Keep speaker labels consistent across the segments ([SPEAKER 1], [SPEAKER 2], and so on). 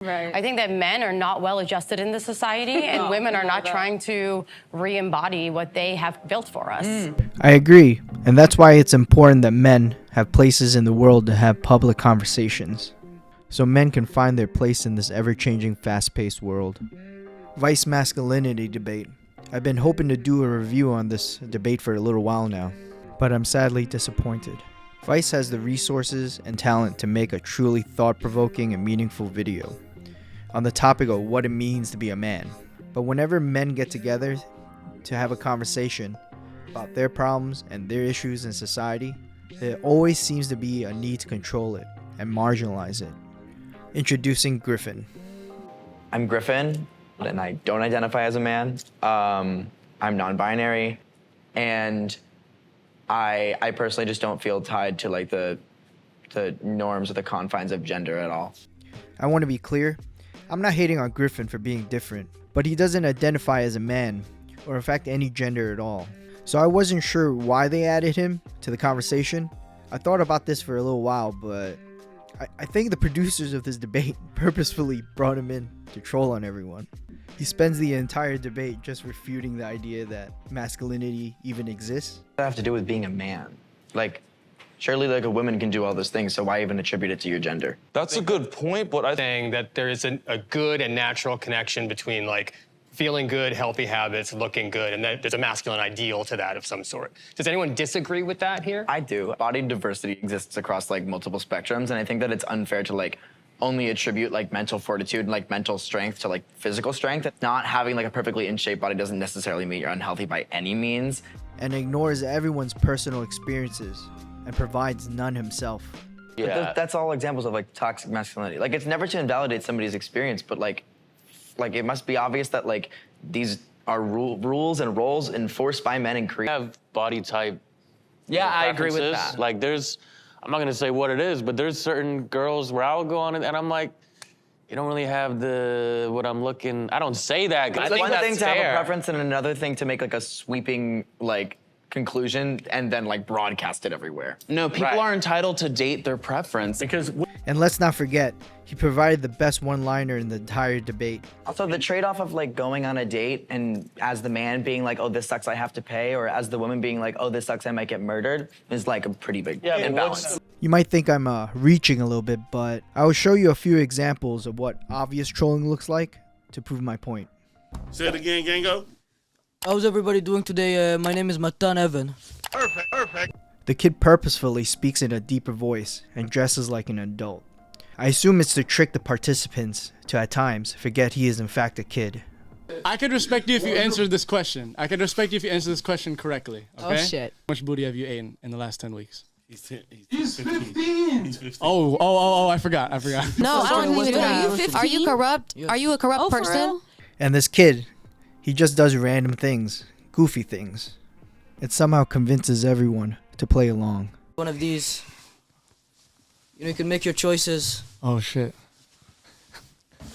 [SPEAKER 1] Right.
[SPEAKER 2] I think that men are not well adjusted in this society, and women are not trying to re-embody what they have built for us.
[SPEAKER 3] I agree, and that's why it's important that men have places in the world to have public conversations, so men can find their place in this ever-changing, fast-paced world. Vice masculinity debate. I've been hoping to do a review on this debate for a little while now, but I'm sadly disappointed. Vice has the resources and talent to make a truly thought-provoking and meaningful video on the topic of what it means to be a man. But whenever men get together to have a conversation about their problems and their issues in society, there always seems to be a need to control it and marginalize it. Introducing Griffin.
[SPEAKER 4] I'm Griffin, and I don't identify as a man. I'm non-binary, and I personally just don't feel tied to like the norms or the confines of gender at all.
[SPEAKER 3] I want to be clear, I'm not hating on Griffin for being different, but he doesn't identify as a man, or in fact any gender at all. So I wasn't sure why they added him to the conversation. I thought about this for a little while, but I think the producers of this debate purposefully brought him in to troll on everyone. He spends the entire debate just refuting the idea that masculinity even exists.
[SPEAKER 4] What does that have to do with being a man? Like, surely like a woman can do all those things, so why even attribute it to your gender?
[SPEAKER 5] That's a good point, but I think
[SPEAKER 6] Saying that there is a good and natural connection between like feeling good, healthy habits, looking good, and that there's a masculine ideal to that of some sort. Does anyone disagree with that here?
[SPEAKER 4] I do. Body diversity exists across like multiple spectrums, and I think that it's unfair to like only attribute like mental fortitude and like mental strength to like physical strength. Not having like a perfectly in shape body doesn't necessarily mean you're unhealthy by any means.
[SPEAKER 3] And ignores everyone's personal experiences and provides none himself.
[SPEAKER 4] But that's all examples of like toxic masculinity. Like, it's never to invalidate somebody's experience, but like it must be obvious that like these are rules and roles enforced by men and created.
[SPEAKER 7] Have body type.
[SPEAKER 4] Yeah, I agree with
[SPEAKER 7] preferences.
[SPEAKER 4] that.
[SPEAKER 7] Like I'm not gonna say what it is, but there's certain girls where I'll go on and I'm like, you don't really have what I'm looking. I don't say that. I
[SPEAKER 4] It's
[SPEAKER 7] think
[SPEAKER 4] one
[SPEAKER 7] that's
[SPEAKER 4] thing to have
[SPEAKER 7] fair.
[SPEAKER 4] a preference and another thing to make like a sweeping like conclusion and then like broadcast it everywhere.
[SPEAKER 8] No, people are entitled to date their preference.
[SPEAKER 6] Because
[SPEAKER 3] And let's not forget, he provided the best one-liner in the entire debate.
[SPEAKER 4] Also, the trade-off of like going on a date and as the man being like, oh, this sucks, I have to pay, or as the woman being like, oh, this sucks, I might get murdered, is like a pretty big imbalance.
[SPEAKER 3] You might think I'm reaching a little bit, but I will show you a few examples of what obvious trolling looks like to prove my point.
[SPEAKER 9] Say it again, Gango.
[SPEAKER 10] How's everybody doing today? My name is Matan Evan.
[SPEAKER 9] Perfect.
[SPEAKER 3] The kid purposefully speaks in a deeper voice and dresses like an adult. I assume it's to trick the participants to at times forget he is in fact a kid.
[SPEAKER 11] I could respect you if you answered this question. I could respect you if you answered this question correctly. Okay?
[SPEAKER 10] Oh shit.
[SPEAKER 11] How much booty have you eaten in the last 10 weeks?
[SPEAKER 9] He's 15. He's 15.
[SPEAKER 11] Oh, I forgot.
[SPEAKER 1] No, I don't need to know. Are you corrupt? Are you a corrupt person?
[SPEAKER 3] And this kid, he just does random things, goofy things. It somehow convinces everyone to play along.
[SPEAKER 10] One of these. You can make your choices.
[SPEAKER 11] Oh shit.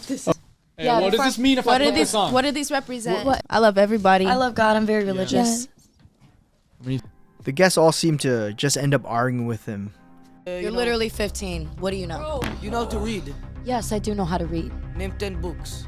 [SPEAKER 11] Hey,
[SPEAKER 1] Yeah,
[SPEAKER 11] what does this mean if I put this on?
[SPEAKER 1] What do these represent? I love everybody.
[SPEAKER 12] I love God. I'm very religious.
[SPEAKER 3] The guests all seem to just end up arguing with him.
[SPEAKER 12] You're literally 15. What do you know?
[SPEAKER 10] You know how to read.
[SPEAKER 12] Yes, I do know how to read.
[SPEAKER 10] Name 10 books.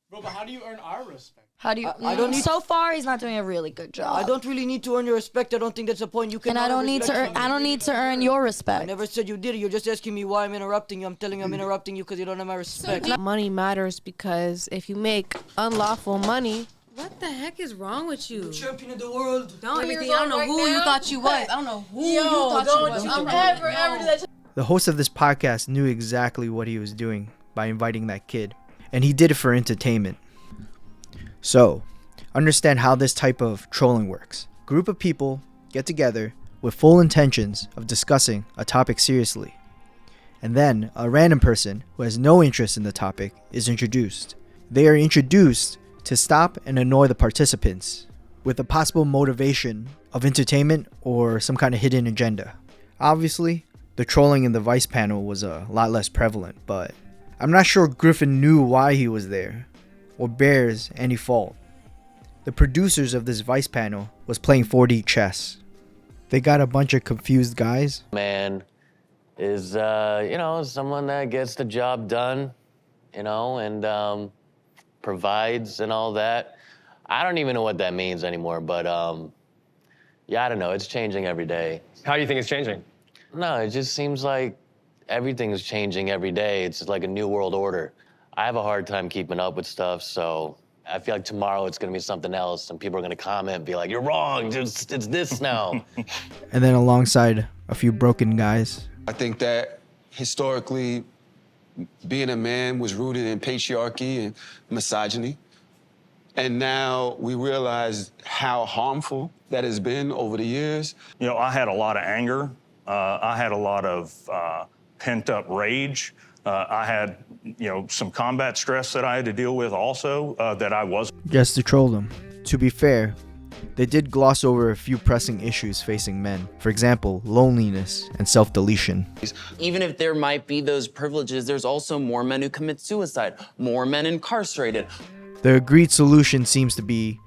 [SPEAKER 11] Bro, but how do you earn our respect?
[SPEAKER 12] How do you?
[SPEAKER 10] I don't need.
[SPEAKER 12] So far, he's not doing a really good job.
[SPEAKER 10] I don't really need to earn your respect. I don't think that's the point. You can.
[SPEAKER 12] And I don't need to earn. I don't need to earn your
[SPEAKER 10] I
[SPEAKER 12] respect.
[SPEAKER 10] never said you did it. You're just asking me why I'm interrupting you. I'm telling you I'm interrupting you because you don't have my respect.
[SPEAKER 1] Money matters because if you make unlawful money,
[SPEAKER 13] What the heck is wrong with you?
[SPEAKER 10] Champion of the world.
[SPEAKER 13] Don't everything. I don't know who you thought you was. I don't know who you thought you was.
[SPEAKER 1] Don't you ever do that.
[SPEAKER 3] The host of this podcast knew exactly what he was doing by inviting that kid, and he did it for entertainment. So, understand how this type of trolling works. A group of people get together with full intentions of discussing a topic seriously. And then a random person who has no interest in the topic is introduced. They are introduced to stop and annoy the participants with a possible motivation of entertainment or some kind of hidden agenda. Obviously, the trolling in the Vice panel was a lot less prevalent, but I'm not sure Griffin knew why he was there or bears any fault. The producers of this Vice panel was playing 4D chess. They got a bunch of confused guys.
[SPEAKER 7] Man is, someone that gets the job done you know, and provides and all that. I don't even know what that means anymore, but yeah, I don't know. It's changing every day.
[SPEAKER 6] How do you think it's changing?
[SPEAKER 7] No, it just seems like everything is changing every day. It's like a new world order. I have a hard time keeping up with stuff, so I feel like tomorrow it's gonna be something else, and people are gonna comment and be like, "You're wrong, it's this now."
[SPEAKER 3] And then alongside a few broken guys.
[SPEAKER 5] I think that historically, being a man was rooted in patriarchy and misogyny. And now we realize how harmful that has been over the years.
[SPEAKER 14] You know, I had a lot of anger. I had a lot of pent-up rage. I had, you know, some combat stress that I had to deal with also that I wasn't.
[SPEAKER 3] Just to troll them. To be fair, they did gloss over a few pressing issues facing men. For example, loneliness and self-deletion.
[SPEAKER 8] Even if there might be those privileges, there's also more men who commit suicide, more men incarcerated.
[SPEAKER 3] The agreed solution seems to be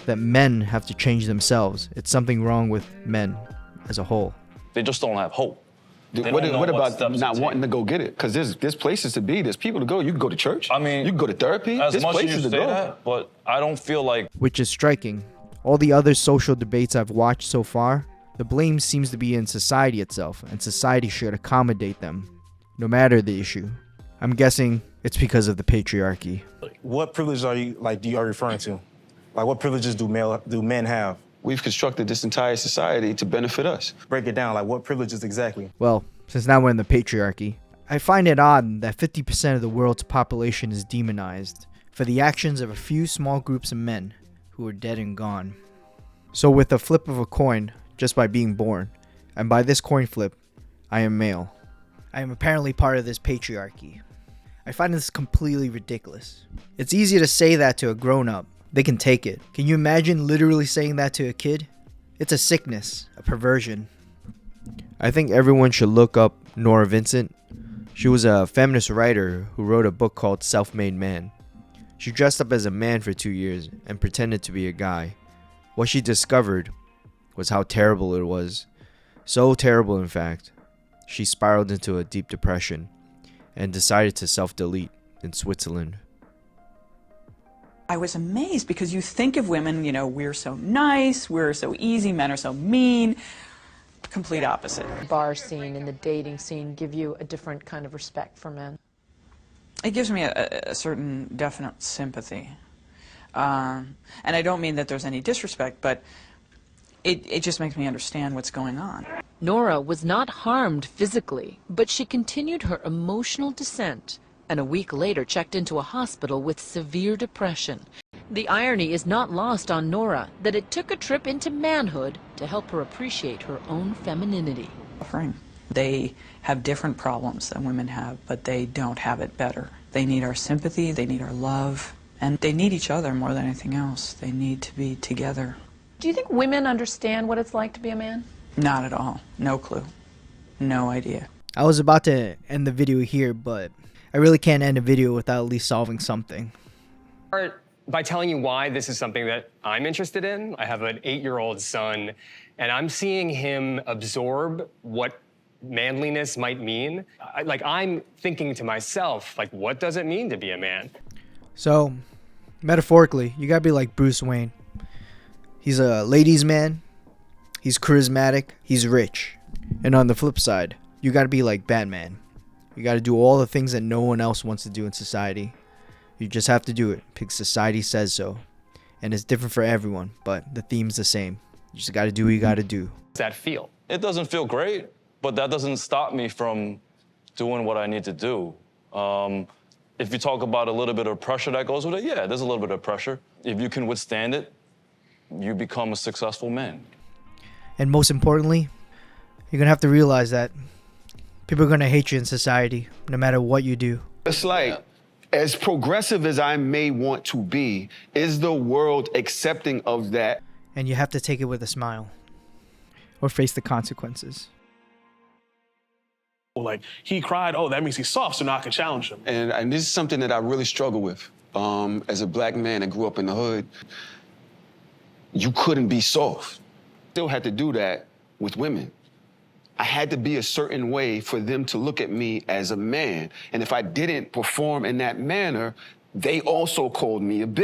[SPEAKER 3] that men have to change themselves. It's something wrong with men as a whole.
[SPEAKER 14] They just don't have hope.
[SPEAKER 5] What about not wanting to go get it? Because there's places to be, there's people to go. You can go to church.
[SPEAKER 14] I mean,
[SPEAKER 5] you can go to therapy.
[SPEAKER 14] As
[SPEAKER 5] There's
[SPEAKER 14] much as
[SPEAKER 5] places
[SPEAKER 14] you
[SPEAKER 5] to
[SPEAKER 14] say
[SPEAKER 5] go.
[SPEAKER 14] that, but I don't feel like.
[SPEAKER 3] Which is striking. All the other social debates I've watched so far, the blame seems to be in society itself, and society should accommodate them, no matter the issue. I'm guessing it's because of the patriarchy.
[SPEAKER 15] What privileges are you referring to? Like, what privileges do men have?
[SPEAKER 5] We've constructed this entire society to benefit us.
[SPEAKER 15] Break it down, like what privileges exactly?
[SPEAKER 3] Well, since now we're in the patriarchy, I find it odd that 50% of the world's population is demonized for the actions of a few small groups of men who are dead and gone. So with a flip of a coin, just by being born, and by this coin flip, I am male. I am apparently part of this patriarchy. I find this completely ridiculous. It's easy to say that to a grown-up. They can take it. Can you imagine literally saying that to a kid? It's a sickness, a perversion. I think everyone should look up Norah Vincent. She was a feminist writer who wrote a book called Self-Made Man. She dressed up as a man for 2 years and pretended to be a guy. What she discovered was how terrible it was. So terrible, in fact. She spiraled into a deep depression and decided to self-delete in Switzerland.
[SPEAKER 16] I was amazed because you think of women, you know, we're so nice, we're so easy, men are so mean. Complete opposite.
[SPEAKER 17] The bar scene and the dating scene give you a different kind of respect for men.
[SPEAKER 16] It gives me a certain definite sympathy. And I don't mean that there's any disrespect, but it just makes me understand what's going on.
[SPEAKER 17] Norah was not harmed physically, but she continued her emotional descent, and a week later checked into a hospital with severe depression. The irony is not lost on Norah that it took a trip into manhood to help her appreciate her own femininity.
[SPEAKER 16] They have different problems than women have, but they don't have it better. They need our sympathy, they need our love, and they need each other more than anything else. They need to be together.
[SPEAKER 17] Do you think women understand what it's like to be a man?
[SPEAKER 16] Not at all. No clue. No idea.
[SPEAKER 3] I was about to end the video here, but I really can't end a video without at least solving something.
[SPEAKER 6] By telling you why this is something that I'm interested in. I have an 8-year-old son, and I'm seeing him absorb what manliness might mean. I'm thinking to myself, like, what does it mean to be a man?
[SPEAKER 3] So, metaphorically, you gotta be like Bruce Wayne. He's a ladies' man, he's charismatic, he's rich. And on the flip side, you gotta be like Batman. You gotta do all the things that no one else wants to do in society. You just have to do it because society says so. And it's different for everyone, but the theme's the same. You just gotta do what you gotta do.
[SPEAKER 6] How does that feel?
[SPEAKER 14] It doesn't feel great, but that doesn't stop me from doing what I need to do. If you talk about a little bit of pressure that goes with it, yeah, there's a little bit of pressure. If you can withstand it, you become a successful man.
[SPEAKER 3] And most importantly, you're gonna have to realize that people are gonna hate you in society, no matter what you do.
[SPEAKER 5] It's like, as progressive as I may want to be, is the world accepting of that?
[SPEAKER 3] And you have to take it with a smile, or face the consequences.
[SPEAKER 18] Like, he cried, oh, that means he's soft, so now I can challenge him.
[SPEAKER 5] And this is something that I really struggle with. As a black man that grew up in the hood, you couldn't be soft. Still had to do that with women. I had to be a certain way for them to look at me as a man. And if I didn't perform in that manner, they also called me a bitch.